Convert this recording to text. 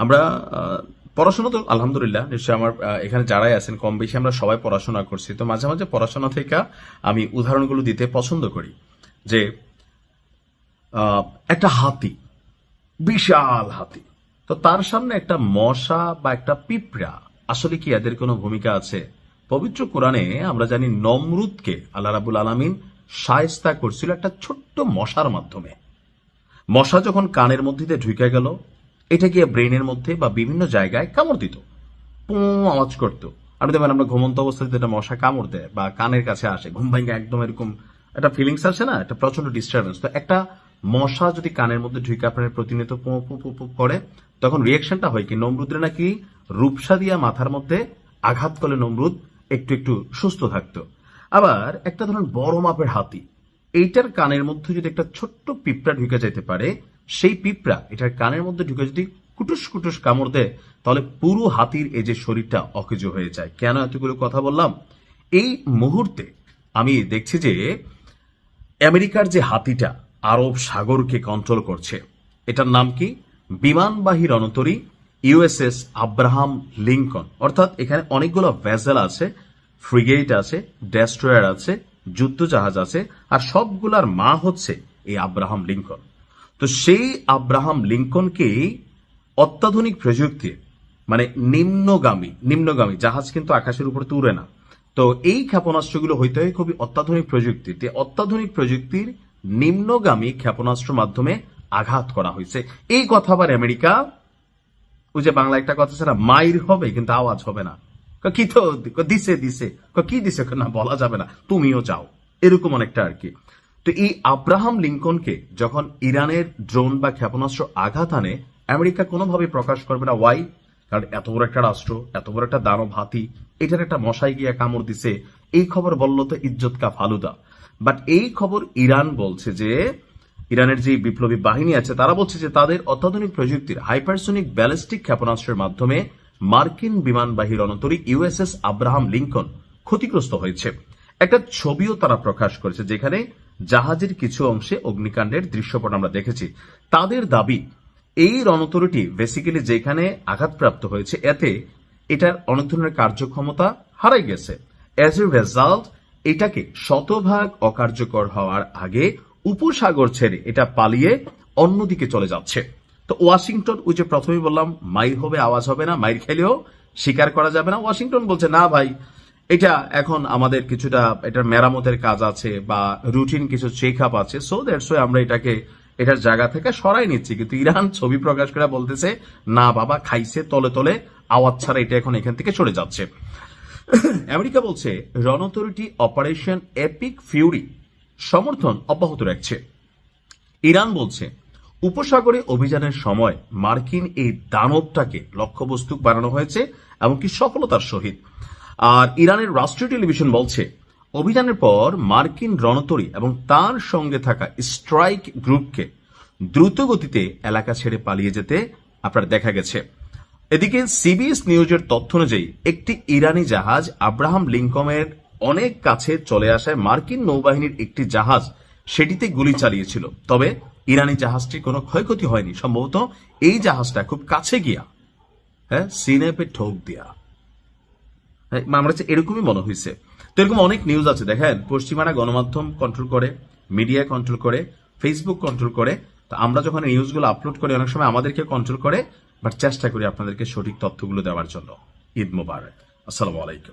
আমরা পড়াশোনা তো আলহামদুলিল্লাহ নিশ্চয়ই আমার এখানে যারাই আছেন কম বেশি আমরা সবাই পড়াশোনা করছি, তো মাঝে মাঝে পড়াশোনা থেকে আমি উদাহরণগুলো দিতে পছন্দ করি। যে একটা হাতি, বিশাল হাতি, তো তার সামনে একটা মশা বা একটা পিঁপড়া, আসলে কি এদের কোনো ভূমিকা আছে? পবিত্র কোরআনে আমরা জানি নমরুদকে আল্লাহ রাব্বুল আলামিন শায়েস্তা করছিল একটা ছোট্ট মশার মাধ্যমে। মশা যখন কানের মধ্যে দিয়ে ঢুকে গেল, এটা গিয়ে ব্রেনের মধ্যে বা বিভিন্ন জায়গায় কামড় দিত, পু আওয়াজ করতো। আপনি দেখবেন আমরা ঘুমন্ত অবস্থায় একটা মশা কামড় দেয় বা কানের কাছে আসে, ঘুম ভাঙ্গা একদম এরকম একটা ফিলিংস আসে না, একটা প্রচন্ড ডিস্টারবেন্স। তো একটা মশা যদি কানের মধ্যে ঢুকে আপনার প্রতিনিয়ত পু পু পু পু করে, তখন রিয়েকশনটা হয় কি, নমরুদের নাকি রূপসা দিয়া মাথার মধ্যে আঘাত করলে নমরুদ একটু একটু সুস্থ থাকতো। আবার একটা ধরুন বড় মাপের হাতি, এইটার কানের মধ্যে যদি একটা ছোট্ট পিঁপড়া ঢুকে যেতে পারে, সেই পিঁপড়া এটার কানের মধ্যে ঢুকে যদি কুটুস কুটুস কামড় দেয়, তাহলে পুরো হাতির এই যে শরীরটা অকেজো হয়ে যায়। কেন এতগুলো কথা বললাম? এই মুহূর্তে আমি দেখছি যে আমেরিকার যে হাতিটা আরব সাগরকে কন্ট্রোল করছে, এটার নাম কি? বিমানবাহী রণতরী ইউএসএস আব্রাহাম লিঙ্কন। অর্থাৎ এখানে অনেকগুলো ভেসেল আছে, ফ্রিগেট আছে, ডেস্ট্রয়ার আছে, যুদ্ধ জাহাজ আছে, আর সবগুলার মা হচ্ছে এই আব্রাহাম লিঙ্কন। তো সেই আব্রাহাম লিঙ্কনকেই অত্যাধুনিক প্রযুক্তি, মানে নিম্নগামী জাহাজ কিন্তু আকাশের উপর তুলে না, তো এই ক্ষেপণাস্ত্রগুলো হইতে হয় খুবই অত্যাধুনিক প্রযুক্তির। অত্যাধুনিক প্রযুক্তির নিম্নগামী ক্ষেপণাস্ত্র মাধ্যমে আঘাত করা হয়েছে। এই কথা আবার আমেরিকা, ওই যে বাংলা একটা কথা ছিল, মাইর হবে কিন্তু আওয়াজ হবে না। কি তো দিছে দিছে, কি দিছে না বলা যাবে না, তুমিও যাও, এরকম অনেকটা আর কি। তো এই আব্রাহাম লিঙ্কনকে যখন ইরানের ড্রোন বা ক্ষেপণাস্ত্র আঘাত আনে, আমেরিকা কোনোভাবে প্রকাশ করবে না। ওয়াই? কারণ এত বড় একটা রাষ্ট্র, এত বড় একটা দানব হাতি, এটার একটা মশাই গিয়া কামড় দিছে, এই খবর বললো তো ইজ্জত কা ফালুদা। বাট এই খবর ইরান বলছে যে, ইরানের যে বিপ্লবী বাহিনী আছে তারা বলছে যে তাদের অত্যাধুনিক প্রযুক্তির হাইপারসোনিক ব্যালিস্টিক ক্ষেপণাস্ত্রের মাধ্যমে মার্কিন বিমানবাহী রণতরী ইউএসএস আব্রাহাম লিঙ্কন ক্ষতিগ্রস্ত হয়েছে। একটা ছবিও তারা প্রকাশ করেছে যেখানে জাহাজের কিছু অংশে অগ্নিকাণ্ডের দৃশ্যপট আমরা দেখেছি। তাদের দাবি, এই রণতরীটি বেসিক্যালি যেখানে আঘাতপ্রাপ্ত হয়েছে, এতে এটার অনেক ধরনের কার্যক্ষমতা হারাই গেছে। অ্যাজ এ রেজাল্ট এটাকে শতভাগ অকার্যকর হওয়ার আগে উপসাগর ছেড়ে এটা পালিয়ে অন্যদিকে চলে যাচ্ছে। তো ওয়াশিংটন, ওই যে প্রথমেই বললাম মাইর হবে আওয়াজ হবে না, মাইর খেলেও স্বীকার করা যাবে না, ওয়াশিংটন বলছে না ভাই, এটা এখন আমাদের কিছুটা এটার মেরামতের কাজ আছে বা রুটিন কিছু চেক আপ আছে, সো দ্যাটস ওয়াই আমরা এটাকে এটার জায়গা থেকে সরাই নিচ্ছি। কিন্তু ইরান ছবি প্রকাশ করে বলতেছে না বাবা, খাইছে তলে তলে, আওয়াজ ছাড়া এটা এখন এখান থেকে চলে যাচ্ছে। আমেরিকা বলছে রণতরীটি অপারেশন এপিক ফিউরি সমর্থন অব্যাহত রাখছে। ইরান বলছে উপসাগরে অভিযানের সময় মার্কিন এই দানবটাকে লক্ষ্যবস্তু বানানো হয়েছে, এমনকি সফলতার সহিত। আর ইরানের রাষ্ট্রীয় টেলিভিশন বলছে অভিযানের পর মার্কিন রণতরী এবং তার সঙ্গে থাকা স্ট্রাইক গ্রুপকে দ্রুত গতিতে এলাকা ছেড়ে পালিয়ে যেতে আপনার দেখা গেছে। এদিকে সিবিএস নিউজের তথ্য অনুযায়ী একটি ইরানি জাহাজ আব্রাহাম লিঙ্কনের অনেক কাছে চলে আসায় মার্কিন নৌবাহিনীর একটি জাহাজ সেটিতে গুলি চালিয়েছিল। তবে ইরানি জাহাজটির কোনো ক্ষয়ক্ষতি হয়নি। সম্ভবত এই জাহাজটা খুব কাছে গিয়া সিনেপে ঠোক দিয়া, আমার এরকমই মনে হয়েছে। তো এরকম অনেক নিউজ আছে দেখেন, পশ্চিমারা গণমাধ্যম কন্ট্রোল করে, মিডিয়া কন্ট্রোল করে, ফেসবুক কন্ট্রোল করে। তো আমরা যখন নিউজগুলো আপলোড করি অনেক সময় আমাদেরকে কন্ট্রোল করে, বাট চেষ্টা করি আপনাদেরকে সঠিক তথ্যগুলো দেওয়ার জন্য। ঈদ মোবারক, আসসালামু আলাইকুম।